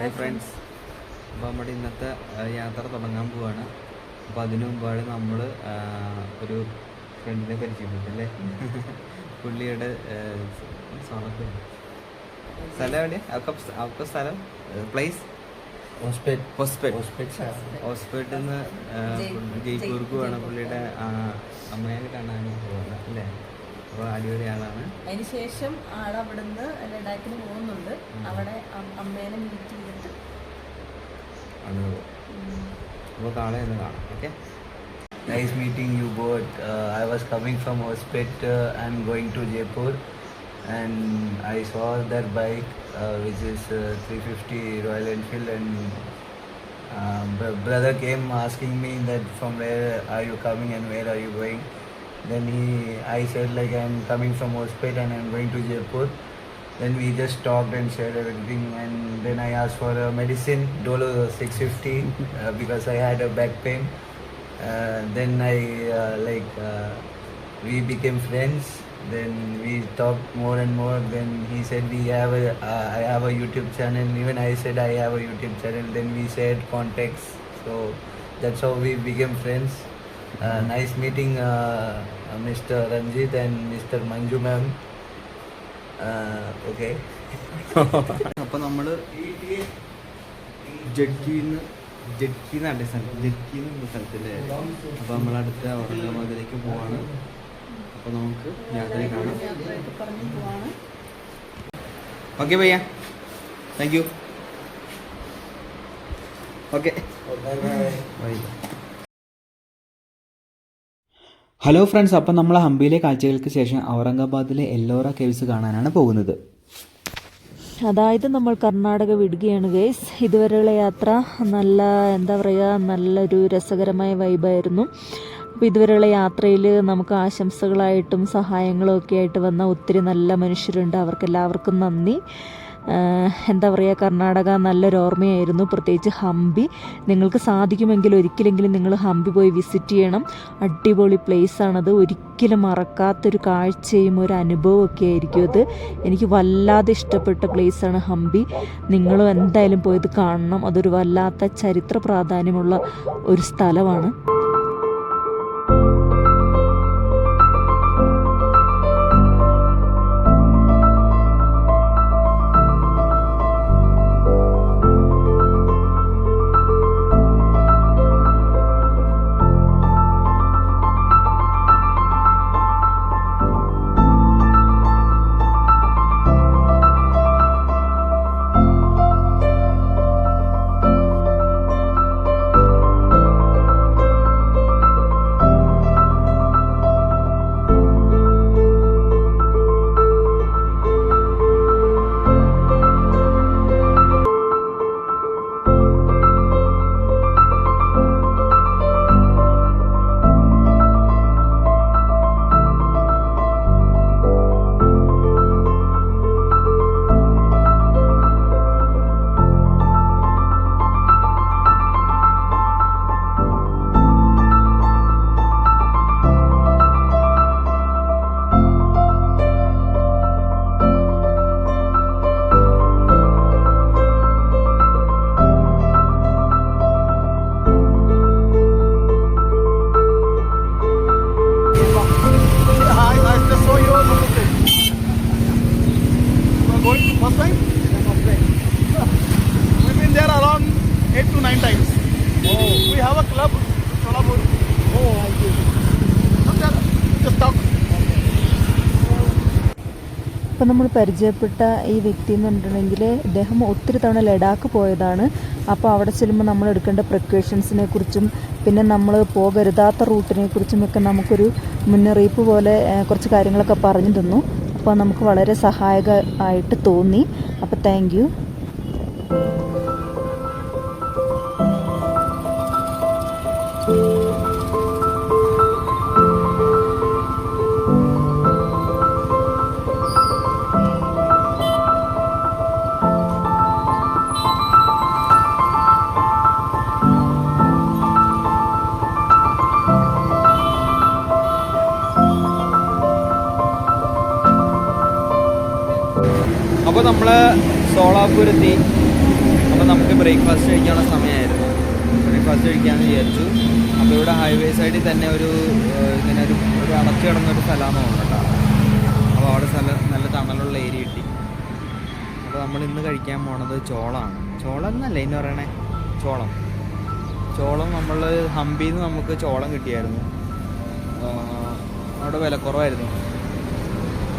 Hi friends, അപ്പോൾ നമ്മുടെ ഇന്നത്തെ യാത്ര തുടങ്ങാൻ പോവാണ്. അപ്പോൾ അതിനു മുമ്പാണ് നമ്മൾ ഒരു ഫ്രണ്ടിനെ പരിചയപ്പെട്ടല്ലേ. പുള്ളിയുടെ സ്ഥലം എവിടെയാണ്? അവർക്ക് സ്ഥലം പ്ലേസ് ഹോസ്പേട്ടിൽ നിന്ന് ജയ്പൂർക്ക് പോവാണ്. പുള്ളിയുടെ അമ്മയെ കാണാൻ പോകുന്നത് അല്ലേ. അപ്പോൾ അടിപൊളി ആളാണ്. അതിനുശേഷം ആളവിടുന്ന് ലഡാക്കിന് പോകുന്നുണ്ട്. അവിടെ അമ്മേനെ മീറ്റ് ചെയ്തിട്ട് അപ്പോൾ നാളെ ഒന്ന് കാണാം. Okay. Nice meeting you both. I was coming from Hospet and going to Jaipur, and I saw that bike which is 350 Royal Enfield, and brother came asking me that from where are you coming and where are you going. Then I said like I'm coming from Hospet and I'm going to Jaipur. Then we just talked and shared everything, and then I asked for a medicine, Dolo 650, because I had a back pain. Then we became friends. Then we talked more and more. Then he said I have a YouTube channel. Even I said I have a YouTube channel. Then we shared contacts. So that's how we became friends. Nice meeting Mr. Ranjit and Mr. Manju ma'am. Okay. അപ്പോൾ നമ്മൾ ജഡ്കിന്ന് സ്ഥലത്തിൻ്റെ അപ്പോൾ നമ്മളടുത്ത ഔറംഗാബാദിലേക്ക് പോവാണ്. അപ്പോൾ നമുക്ക് യാത്രയിൽ കാണാം. Okay ഭയ്യ, thank you. Okay, bye. Hello friends, അപ്പം നമ്മൾ ഹംപിയിലെ കാഴ്ചകൾക്ക് ശേഷം ഔറംഗാബാദിലെ എല്ലോറ കേവ്സ് കാണാനാണ് പോകുന്നത്. അതായത് നമ്മൾ കർണാടക വിടുകയാണ് ഗൈസ്. ഇതുവരെയുള്ള യാത്ര നല്ലൊരു രസകരമായ വൈബായിരുന്നു. അപ്പോൾ ഇതുവരെയുള്ള യാത്രയിൽ നമുക്ക് ആശംസകളായിട്ടും സഹായങ്ങളും ഒക്കെ ആയിട്ട് വന്ന ഒത്തിരി നല്ല മനുഷ്യരുണ്ട്. അവർക്കെല്ലാവർക്കും നന്ദി. കർണാടക നല്ലൊരു ഓർമ്മയായിരുന്നു. പ്രത്യേകിച്ച് ഹംപി. നിങ്ങൾക്ക് സാധിക്കുമെങ്കിൽ ഒരിക്കലെങ്കിലും നിങ്ങൾ ഹംപി പോയി വിസിറ്റ് ചെയ്യണം. അടിപൊളി പ്ലേസാണത്. ഒരിക്കലും മറക്കാത്തൊരു കാഴ്ചയും ഒരു അനുഭവമൊക്കെ ആയിരിക്കും അത്. എനിക്ക് വല്ലാതെ ഇഷ്ടപ്പെട്ട പ്ലേസാണ് ഹംപി. നിങ്ങളും എന്തായാലും പോയത് കാണണം. അതൊരു വല്ലാത്ത ചരിത്ര പ്രാധാന്യമുള്ള ഒരു സ്ഥലമാണ്. First time? We've been there around 8 to 9 times. Oh. We have a club, Solapur. Oh, I see. Just talk. അപ്പം നമ്മൾ പരിചയപ്പെട്ട ഈ വ്യക്തി എന്ന് പറഞ്ഞിട്ടുണ്ടെങ്കിൽ ഇദ്ദേഹം ഒത്തിരി തവണ ലഡാക്ക് പോയതാണ്. അപ്പോൾ അവിടെ ചെല്ലുമ്പോൾ നമ്മൾ എടുക്കേണ്ട പ്രിക്കോഷൻസിനെ കുറിച്ചും പിന്നെ നമ്മൾ പോകരുതാത്ത റൂട്ടിനെ കുറിച്ചുമൊക്കെ നമുക്കൊരു മുന്നറിയിപ്പ് പോലെ കുറച്ച് കാര്യങ്ങളൊക്കെ പറഞ്ഞു തന്നു. അപ്പോൾ നമുക്ക് വളരെ സഹായകമായിട്ട് തോന്നി. അപ്പോൾ താങ്ക് യു. അപ്പോൾ നമ്മൾ സോളാപൂരെത്തി. അപ്പോൾ അപ്പോൾ നമുക്ക് ബ്രേക്ക്ഫാസ്റ്റ് കഴിക്കാനുള്ള സമയമായിരുന്നു. ബ്രേക്ക്ഫാസ്റ്റ് കഴിക്കാമെന്ന് വിചാരിച്ചു. അപ്പോൾ ഇവിടെ ഹൈവേ സൈഡിൽ തന്നെ ഇങ്ങനെ ഒരു അടച്ചു കിടന്നൊരു സ്ഥലമാണെന്ന് തോന്നുന്നു കേട്ടോ. അപ്പോൾ അവിടെ നല്ല തണലുള്ള ഏരിയ കിട്ടി. അപ്പോൾ നമ്മൾ ഇന്ന് കഴിക്കാൻ പോണത് ചോളമാണ്. ചോളം എന്നല്ല ഇന്ന് പറയണേ, ചോളം നമ്മൾ ഹംപിയിൽ നിന്ന് നമുക്ക് ചോളം കിട്ടിയായിരുന്നു. അവിടെ വിലക്കുറവായിരുന്നു.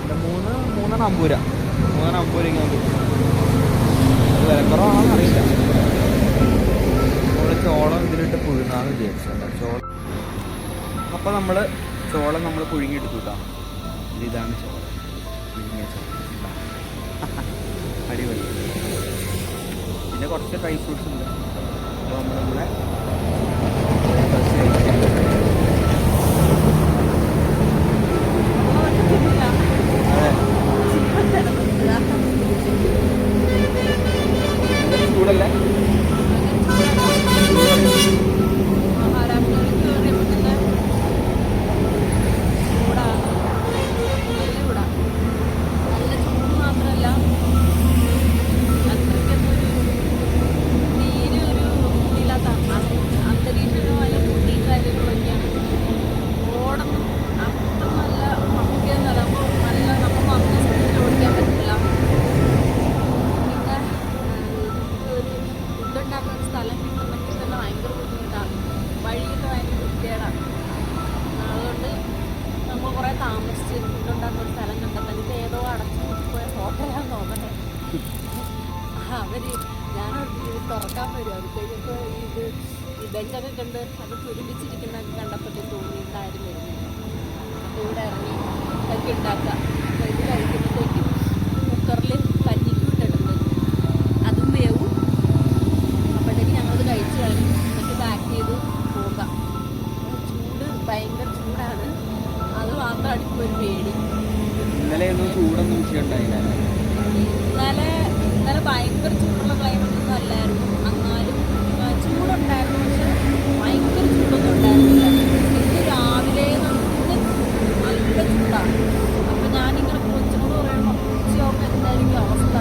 ഇവിടെ മൂന്നെണ്ണം അമ്പൂര ഇങ്ങനെ കിട്ടും. വിലക്കുറവാണെന്ന് അറിയില്ല. നമ്മൾ ചോളം ഇതിലിട്ട് പുഴുങ്ങാന്ന് വിചാരിച്ചു ചോളം. അപ്പോൾ നമ്മൾ ചോളം പുഴുങ്ങിയെടുത്തു കേട്ടോ. ഇതാണ് ചോളം, പുഴുങ്ങിയ ചോളം. അടിപൊളി. പിന്നെ കുറച്ച് ഡ്രൈ ഫ്രൂട്ട്സ് ഉണ്ട്. അപ്പോൾ നമ്മളിവിടെ ചൂടല്ലേ? തുറക്കാൻ വരും. അത് കഴിഞ്ഞപ്പോൾ ഈ ബെഞ്ചൊക്കെ കണ്ട് അത് തുരുമ്പിച്ചിരിക്കുന്നതൊക്കെ കണ്ടപ്പോഴത്തേക്കും തോന്നിയിട്ടാരും വരുന്നില്ല. അപ്പോൾ ഇവിടെ ഇറങ്ങി കഞ്ഞി ഉണ്ടാക്കാം. അപ്പോൾ ഇത് കഴിക്കുമ്പോഴത്തേക്കും കുക്കറിൽ കഞ്ഞിക്ക് ഇട്ടിട്ടുണ്ട്, അതും വേവും. അപ്പോഴത്തേക്ക് ഞങ്ങളത് കഴിച്ച് കളഞ്ഞു. എന്നിട്ട് പാക്ക് ചെയ്ത് പോകാം. ചൂട് ഭയങ്കര ചൂടാണ്, അത് മാത്രമാണ് ഇപ്പോൾ ഒരു പേടി. ഇന്നലെ ചൂടൊന്നും വിഷയമുണ്ടായില്ല. ഇന്നലെ ഭയങ്കര ചൂടുള്ള ക്ലൈമറ്റ് ഒന്നും അല്ലായിരുന്നു. എന്നാലും ചൂടുണ്ടായിരുന്നു, പക്ഷെ ഭയങ്കര ചൂടൊന്നും ഉണ്ടായിരുന്നില്ല. ഇന്ന് രാവിലെ നമുക്ക് നല്ല ചൂടാണ്. അപ്പോൾ ഞാനിങ്ങനെ കൊച്ചിനോട് പറയുമ്പോൾ ഉച്ചയാകുമ്പോൾ എന്തായിരിക്കും അവസ്ഥ,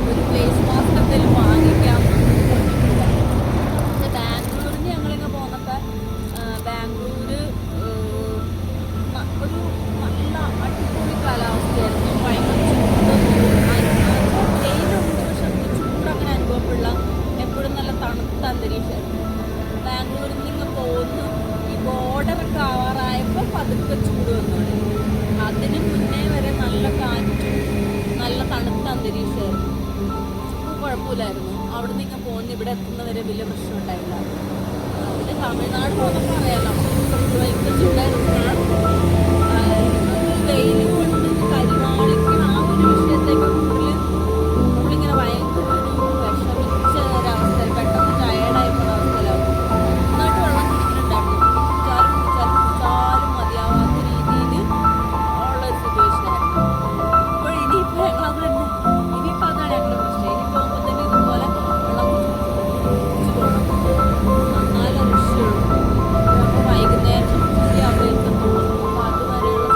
ഒരു ഫേസ് മാസ്ക് എന്തെങ്കിലും വാങ്ങിക്കാം. പക്ഷെ ബാംഗ്ലൂരിൽ ഞങ്ങളിങ്ങനെ പോകുന്നപ്പോൾ ബാംഗ്ലൂർ ഒരു നല്ല അടിപൊളി കാലാവസ്ഥയായിരുന്നു. ഭയങ്കര ചൂടങ്ങനെ അനുഭവപ്പെടില്ല. എപ്പോഴും നല്ല തണുത്ത അന്തരീക്ഷമായിരുന്നു. ബാംഗ്ലൂരിൽ നിന്ന് പോകുന്നു ഈ ബോർഡറൊക്കെ ആവാറായപ്പോൾ പതുക്കെ ചൂട് വന്നു. അതിന് മുന്നേ വരെ നല്ല കാറ്റും നല്ല തണുത്ത അന്തരീക്ഷമായിരുന്നു. കുഴപ്പമില്ലായിരുന്നു. അവിടെ നിന്ന് ഇങ്ങനെ പോകുന്ന ഇവിടെ എത്തുന്നവരെ വലിയ പ്രശ്നം ഉണ്ടായില്ല. പിന്നെ തമിഴ്നാട് പോകുന്നപ്പോൾ അറിയാലോ, ഭയങ്കര ചൂടായിരുന്നു. വെയിൽ കൊണ്ട് കരിവാളിക്കുന്ന ആ ഒരു വിഷയത്തേക്ക് കൂടുതൽ നമ്മളിങ്ങനെ ഭയങ്കര ഒരു വിഷമിച്ച ഒരവസ്ഥയിൽ പെട്ടെന്ന് ടയേർഡായി പോകുന്ന അവസ്ഥയിലാവും. നന്നായിട്ട് വെള്ളം കുടിക്കുന്നുണ്ടായിരുന്നു. കുടിച്ചാലും മതിയാവാത്ത രീതിയിൽ ഉള്ളൊരു സിറ്റുവേഷനായിരുന്നു. അപ്പോൾ ഇനിയിപ്പോൾ ഞങ്ങളത് തന്നെ ഇനിയിപ്പോൾ അതാണ് ഞങ്ങളുടെ പ്രശ്നം. ഇനി പോകുമ്പോൾ തന്നെ ഇതുപോലെ വെള്ളം കുടിച്ച് പോകണം, എന്നാലും രക്ഷയുള്ളൂ. അപ്പോൾ വൈകുന്നേരം അവിടെ എത്തുമ്പോൾ അപ്പോൾ അതുവരെയുള്ള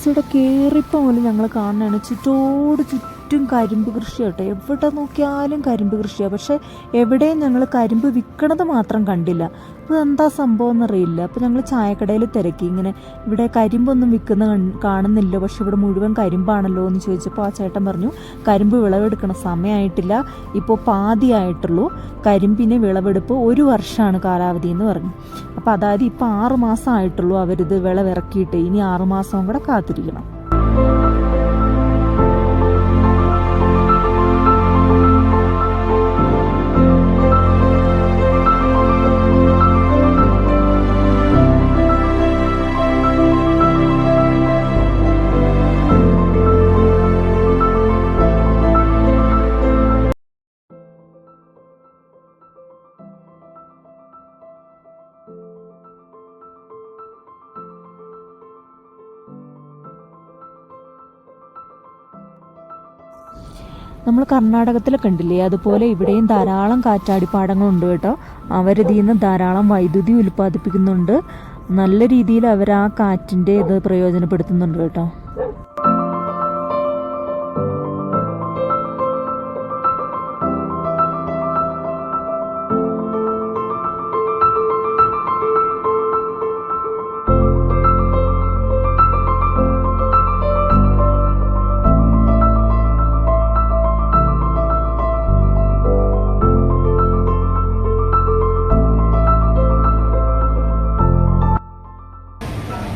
ഇവിടെ കയറിയപ്പോൾ പോലും ഞങ്ങൾ കാണുന്നതാണ് ചുറ്റും കരിമ്പ് കൃഷി കേട്ടോ. എവിടെ നോക്കിയാലും കരിമ്പ് കൃഷിയാണ്. പക്ഷേ എവിടെയും ഞങ്ങൾ കരിമ്പ് വിൽക്കണത് മാത്രം കണ്ടില്ല. അപ്പോൾ എന്താ സംഭവം എന്നറിയില്ല. അപ്പോൾ ഞങ്ങൾ ചായക്കടയിൽ തിരക്കി, ഇങ്ങനെ ഇവിടെ കരിമ്പൊന്നും വിൽക്കുന്ന കാണുന്നില്ല, പക്ഷെ ഇവിടെ മുഴുവൻ കരിമ്പാണല്ലോ എന്ന് ചോദിച്ചപ്പോൾ ആ ചേട്ടൻ പറഞ്ഞു കരിമ്പ് വിളവെടുക്കണ സമയമായിട്ടില്ല, ഇപ്പോൾ പാതിയായിട്ടുള്ളൂ, കരിമ്പിന് വിളവെടുപ്പ് 1 വർഷമാണ് കാലാവധി എന്ന് പറഞ്ഞു. അപ്പോൾ അതായത് ഇപ്പോൾ 6 മാസം ആയിട്ടുള്ളൂ അവരിത് വിളവിറക്കിയിട്ട്, ഇനി 6 മാസവും കൂടെ കാത്തിരിക്കണം. നമ്മൾ കർണാടകത്തിലൊക്കെ കണ്ടില്ലേ, അതുപോലെ ഇവിടെയും ധാരാളം കാറ്റാടിപ്പാടങ്ങളുണ്ട് കേട്ടോ. അവരിതിൽ നിന്ന് ധാരാളം വൈദ്യുതി ഉൽപ്പാദിപ്പിക്കുന്നുണ്ട്. നല്ല രീതിയിൽ അവർ ആ കാറ്റിൻ്റെ ഇത് പ്രയോജനപ്പെടുത്തുന്നുണ്ട് കേട്ടോ.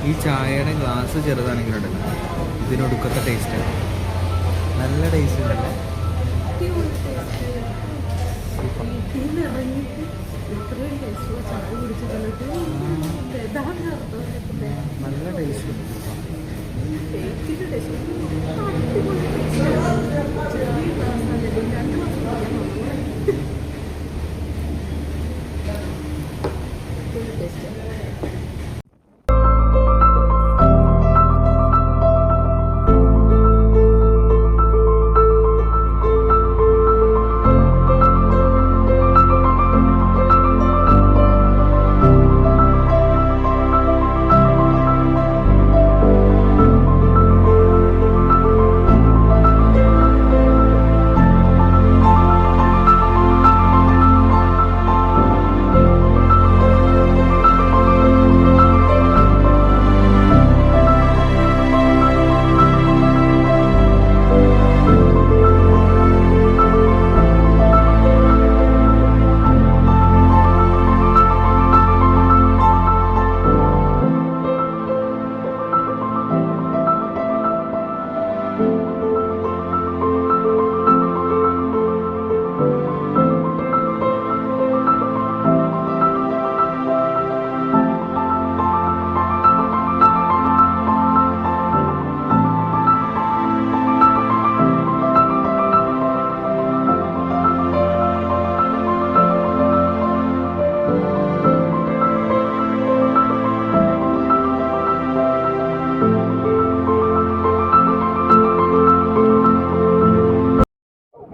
ഈ ചായയുടെ ഗ്ലാസ് ചെറുതാണെങ്കിലും ഇതിനൊടുക്കത്തെ ടേസ്റ്റാണ്. നല്ല ടേസ്റ്റ് ഉണ്ടല്ലേ. നല്ല ടേസ്റ്റ് ഉണ്ട്.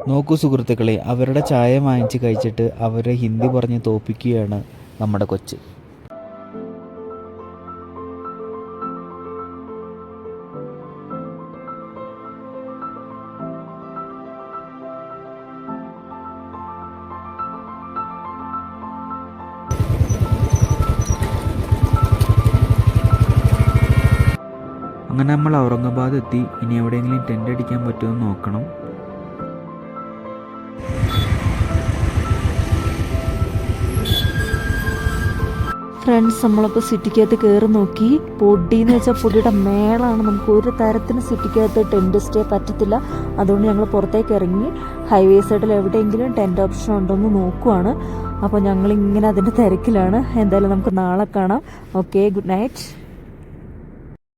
നോക്കൂ സുഹൃത്തുക്കളെ, അവരുടെ ചായ വാങ്ങിച്ച് കഴിച്ചിട്ട് അവരെ ഹിന്ദി പറഞ്ഞ് തോപ്പിക്കുകയാണ് നമ്മുടെ കൊച്ച്. അങ്ങനെ നമ്മൾ ഔറംഗാബാദ് എത്തി. ഇനി എവിടെയെങ്കിലും ടെൻ്റ് അടിക്കാൻ പറ്റുമെന്ന് നോക്കണം. ഫ്രണ്ട്സ്, നമ്മളിപ്പോൾ സിറ്റിക്കകത്ത് കയറി നോക്കി. പൊടിയെന്ന് വെച്ചാൽ പൊടിയുടെ മേളാണ്. നമുക്ക് ഒരു തരത്തിന് സിറ്റിക്കകത്ത് ടെൻറ്റ് സ്റ്റേ പറ്റത്തില്ല. അതുകൊണ്ട് ഞങ്ങൾ പുറത്തേക്ക് ഇറങ്ങി ഹൈവേ സൈഡിൽ എവിടെയെങ്കിലും ടെൻറ്റ് ഓപ്ഷൻ ഉണ്ടോയെന്ന് നോക്കുവാണ്. അപ്പോൾ ഞങ്ങളിങ്ങനെ അതിൻ്റെ തിരക്കിലാണ്. എന്തായാലും നമുക്ക് നാളെ കാണാം. Okay, good night.